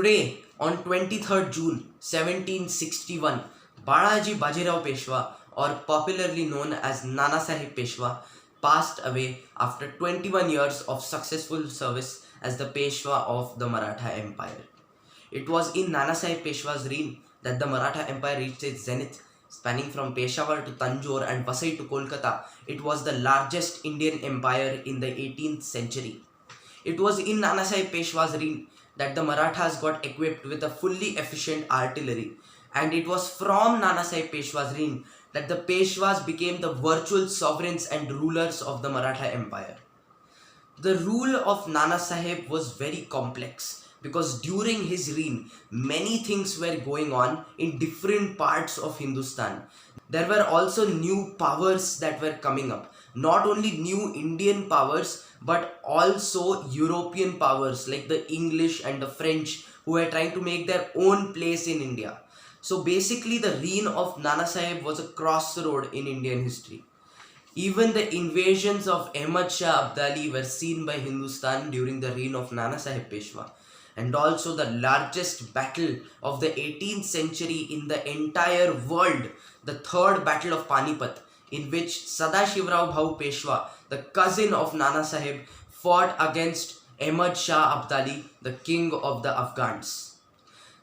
Today, on 23rd June 1761, Balaji Bajirao Peshwa, or popularly known as Nanasaheb Peshwa, passed away after 21 years of successful service as the Peshwa of the Maratha Empire. It was in Nanasaheb Peshwa's reign that the Maratha Empire reached its zenith, spanning from Peshawar to Tanjore and Vasai to Kolkata. It was the largest Indian empire in the 18th century. It was in Nanasaheb Peshwa's reign that the Marathas got equipped with a fully efficient artillery, and it was from Nanasaheb Peshwa's reign that the Peshwas became the virtual sovereigns and rulers of the Maratha Empire. The rule of Nanasaheb was very complex because during his reign, many things were going on in different parts of Hindustan. There were also new powers that were coming up. Not only new Indian powers, but also European powers like the English and the French, who were trying to make their own place in India. So basically, the reign of Nanasaheb was a crossroad in Indian history. Even the invasions of Ahmad Shah Abdali were seen by Hindustan during the reign of Nanasaheb Peshwa. And also the largest battle of the 18th century in the entire world, the third battle of Panipat, in which Sadashivrao Peshwa, the cousin of Nanasaheb, fought against Ahmad Shah Abdali, the king of the Afghans.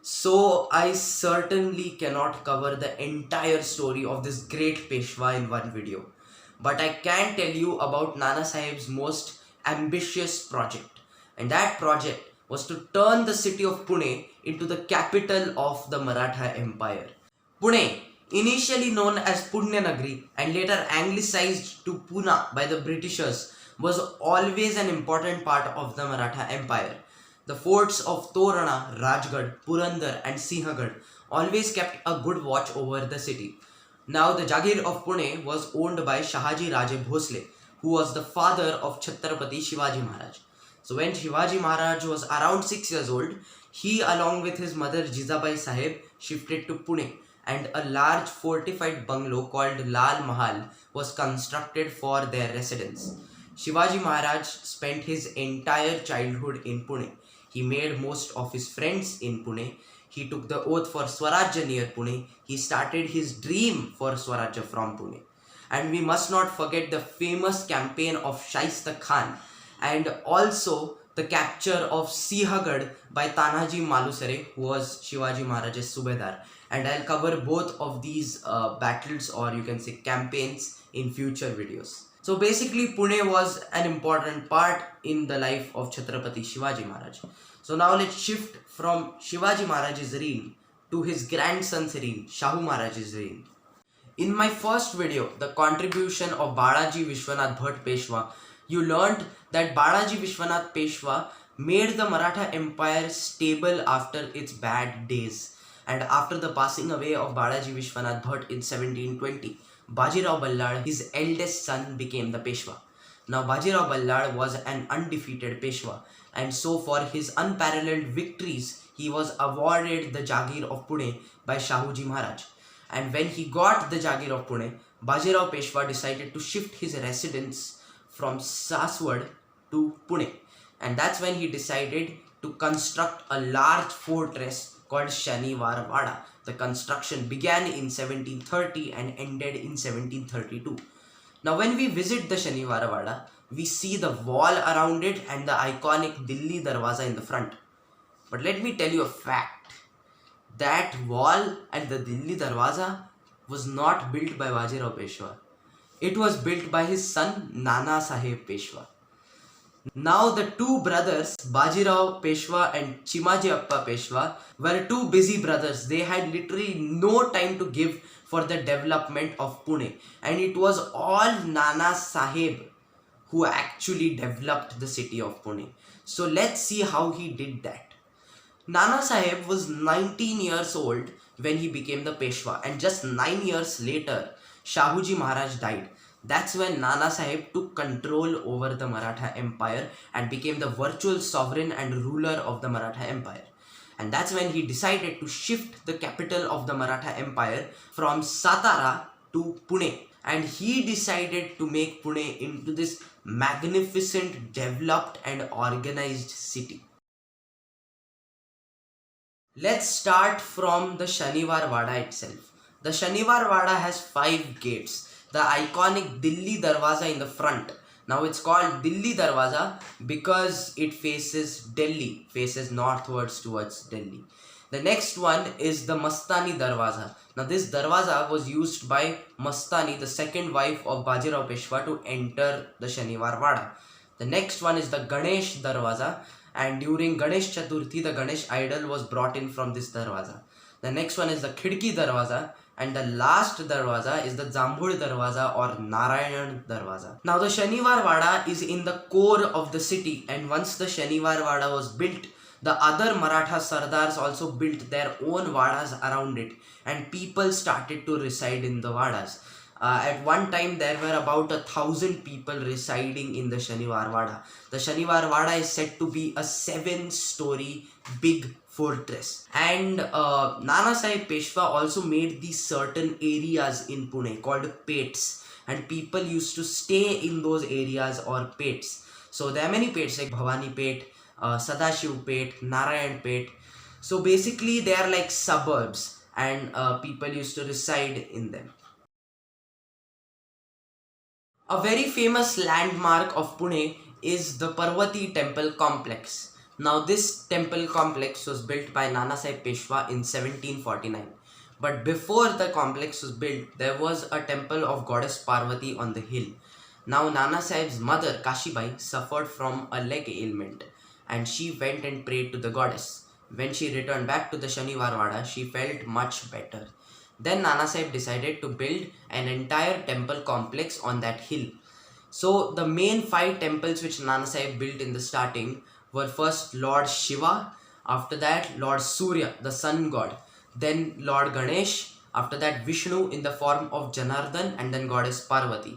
So I certainly cannot cover the entire story of this great Peshwa in one video. But I can tell you about Nanasaheb's most ambitious project. And that project was to turn the city of Pune into the capital of the Maratha Empire. Pune, initially known as Punyanagari and later anglicized to Poona by the Britishers, was always an important part of the Maratha Empire. The forts of Torana, Rajgarh, Purandar and Sinhagad always kept a good watch over the city. Now the Jagir of Pune was owned by Shahaji Raje Bhosle, who was the father of Chhatrapati Shivaji Maharaj. So when Shivaji Maharaj was around 6 years old, he along with his mother Jizabai Sahib shifted to Pune, and a large fortified bungalow called Lal Mahal was constructed for their residence. Shivaji Maharaj spent his entire childhood in Pune. He made most of his friends in Pune. He took the oath for Swarajya near Pune. He started his dream for Swarajya from Pune. And we must not forget the famous campaign of Shaista Khan, and also the capture of Sinhagad by Tanaji Malusare, who was Shivaji Maharaj's Subedar. And I'll cover both of these battles, or you can say campaigns, in future videos. So basically, Pune was an important part in the life of Chhatrapati Shivaji Maharaj. So now let's shift from Shivaji Maharaj's reign to his grandson's reign, Shahu Maharaj's reign. In my first video, the contribution of Balaji Vishwanath Bhatt Peshwa, you learned that Balaji Vishwanath Peshwa made the Maratha Empire stable after its bad days. And after the passing away of Balaji Vishwanath Bhatt in 1720, Bajirao Ballad, his eldest son, became the Peshwa. Now Bajirao Ballad was an undefeated Peshwa, and so for his unparalleled victories, he was awarded the Jagir of Pune by Shahuji Maharaj. And when he got the Jagir of Pune, Bajirao Peshwa decided to shift his residence from Saswad to Pune. And that's when he decided to construct a large fortress called Shaniwar Wada. The construction began in 1730 and ended in 1732. Now when we visit the Shaniwar Wada, we see the wall around it and the iconic Dilli Darwaza in the front. But let me tell you a fact. That wall and the Dilli Darwaza was not built by Bajirao Peshwa. It was built by his son Nanasaheb Peshwa. Now the two brothers, Bajirao Peshwa and Chimaji Appa Peshwa, were two busy brothers. They had literally no time to give for the development of Pune. And it was all Nanasaheb who actually developed the city of Pune. So let's see how he did that. Nanasaheb was 19 years old when he became the Peshwa, and just 9 years later, Shahuji Maharaj died. That's when Nanasaheb took control over the Maratha Empire and became the virtual sovereign and ruler of the Maratha Empire. And that's when he decided to shift the capital of the Maratha Empire from Satara to Pune. And he decided to make Pune into this magnificent, developed and organized city. Let's start from the Shaniwar Wada itself. The Shaniwar Wada has 5 gates. The iconic Dilli Darwaza in the front. Now it's called Dilli Darwaza because it faces Delhi, faces northwards towards Delhi. The next one is the Mastani Darwaza. Now this Darwaza was used by Mastani, the second wife of Bajirao Peshwa, to enter the Shaniwar Wada. The next one is the Ganesh Darwaza, and during Ganesh Chaturthi, the Ganesh idol was brought in from this Darwaza. The next one is the Khidki Darwaza, and the last Darwaza is the Jambud Darwaza or Narayan Darwaza. Now the Shaniwar Wada is in the core of the city, and once the Shaniwar Wada was built, the other Maratha Sardars also built their own Vadas around it, and people started to reside in the Vadas. At one time, there were about 1,000 people residing in the Shaniwar Wada. The Shaniwar Wada is said to be a 7-story big fortress. And Nanasaheb Peshwa also made these certain areas in Pune called pets. And people used to stay in those areas or pets. So there are many pets like Bhavani Pet, Sadashiv Pet, Narayan Pet. So basically they are like suburbs, and people used to reside in them. A very famous landmark of Pune is the Parvati temple complex. Now this temple complex was built by Nanasaheb Peshwa in 1749. But before the complex was built, there was a temple of goddess Parvati on the hill. Now Nanasaheb's mother Kashibai suffered from a leg ailment, and she went and prayed to the goddess. When she returned back to the Shaniwar Wada, she felt much better. Then Nanasaheb decided to build an entire temple complex on that hill. So the main 5 temples which Nanasaheb built in the starting were first Lord Shiva, after that Lord Surya, the sun god, then Lord Ganesh, after that Vishnu in the form of Janardhan, and then goddess Parvati.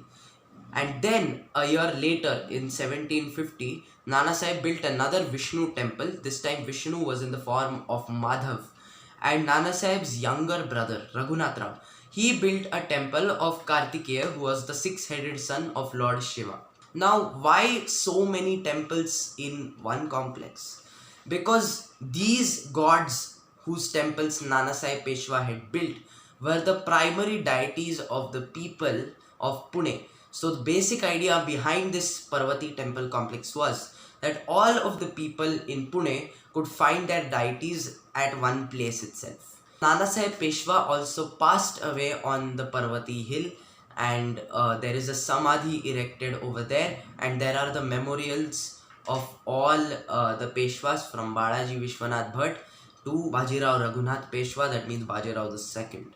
And then a year later in 1750, Nanasaheb built another Vishnu temple. This time Vishnu was in the form of Madhav. And Nanasaheb's younger brother Raghunath Rao, he built a temple of Kartikeya, who was the 6-headed son of Lord Shiva. Now why so many temples in one complex? Because these gods whose temples Nanasaheb Peshwa had built were the primary deities of the people of Pune. So the basic idea behind this Parvati temple complex was that all of the people in Pune could find their deities at one place itself. Nanasaheb Peshwa also passed away on the Parvati hill, and there is a samadhi erected over there, and there are the memorials of all the Peshwas from Balaji Vishwanath Bhatt to Bajirao Raghunath Peshwa, that means Bajirao II.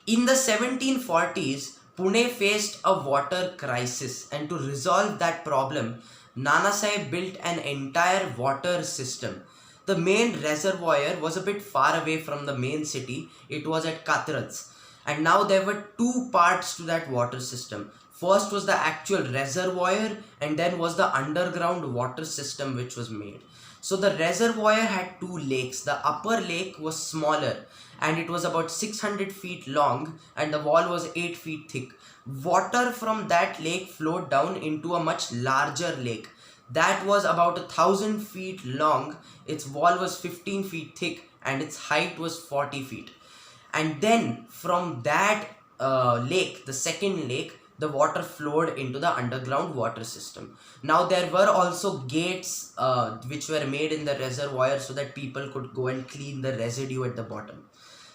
In the 1740s, Pune faced a water crisis, and to resolve that problem, Nanasaheb built an entire water system. The main reservoir was a bit far away from the main city. It was at Katrats. And now there were 2 parts to that water system. First was the actual reservoir, and then was the underground water system which was made. So the reservoir had 2 lakes. The upper lake was smaller, and it was about 600 feet long, and the wall was 8 feet thick. Water from that lake flowed down into a much larger lake. That was about 1,000 feet long, its wall was 15 feet thick, and its height was 40 feet. And then from that lake, the second lake, the water flowed into the underground water system. Now there were also gates which were made in the reservoir so that people could go and clean the residue at the bottom.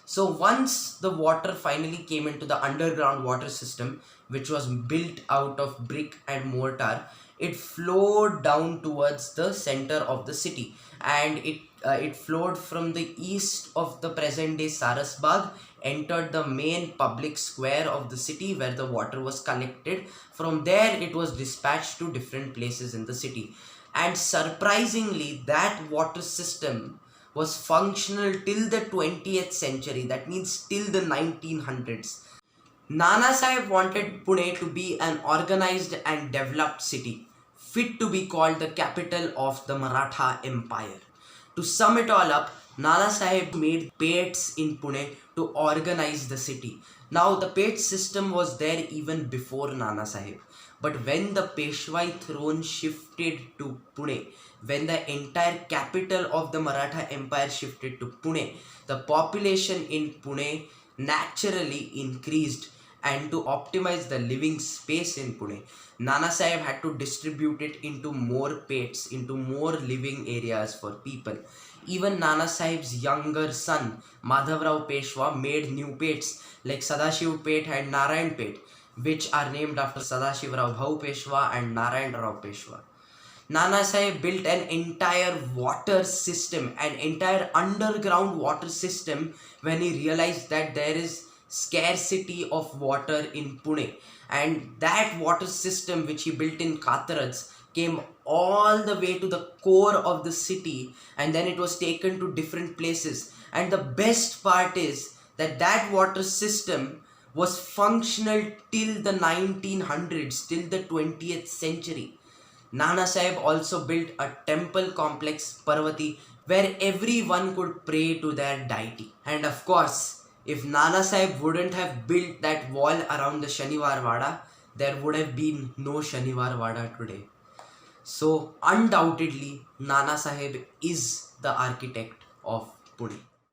So once the water finally came into the underground water system, which was built out of brick and mortar, it flowed down towards the center of the city, and it flowed from the east of the present day Sarasbag, entered the main public square of the city where the water was collected. From there it was dispatched to different places in the city, and surprisingly that water system was functional till the 20th century, that means till the 1900s. Nanasaheb wanted Pune to be an organized and developed city, fit to be called the capital of the Maratha Empire. To sum it all up, Nanasaheb made pets in Pune to organize the city. Now the pet system was there even before Nanasaheb. But when the Peshwai throne shifted to Pune, when the entire capital of the Maratha Empire shifted to Pune, the population in Pune naturally increased, and to optimize the living space in Pune, Nanasaheb had to distribute it into more pets, into more living areas for people. Even Nanasaheb's younger son, Madhavrao Peshwa, made new pets like Sadashiv Pet and Narayan Pet, which are named after Sadashivrao Bhau Peshwa and Narayan Rao Peshwa. Nanasaheb built an entire water system, an entire underground water system, when he realized that there is scarcity of water in Pune. And that water system which he built in Kataraj came all the way to the core of the city, and then it was taken to different places. And the best part is that that water system was functional till the 1900s, till the 20th century. Nanasaheb also built a temple complex, Parvati, where everyone could pray to their deity. And of course, if Nanasaheb wouldn't have built that wall around the Shaniwar Wada, there would have been no Shaniwar Wada today. So, undoubtedly, Nanasaheb is the architect of Pune.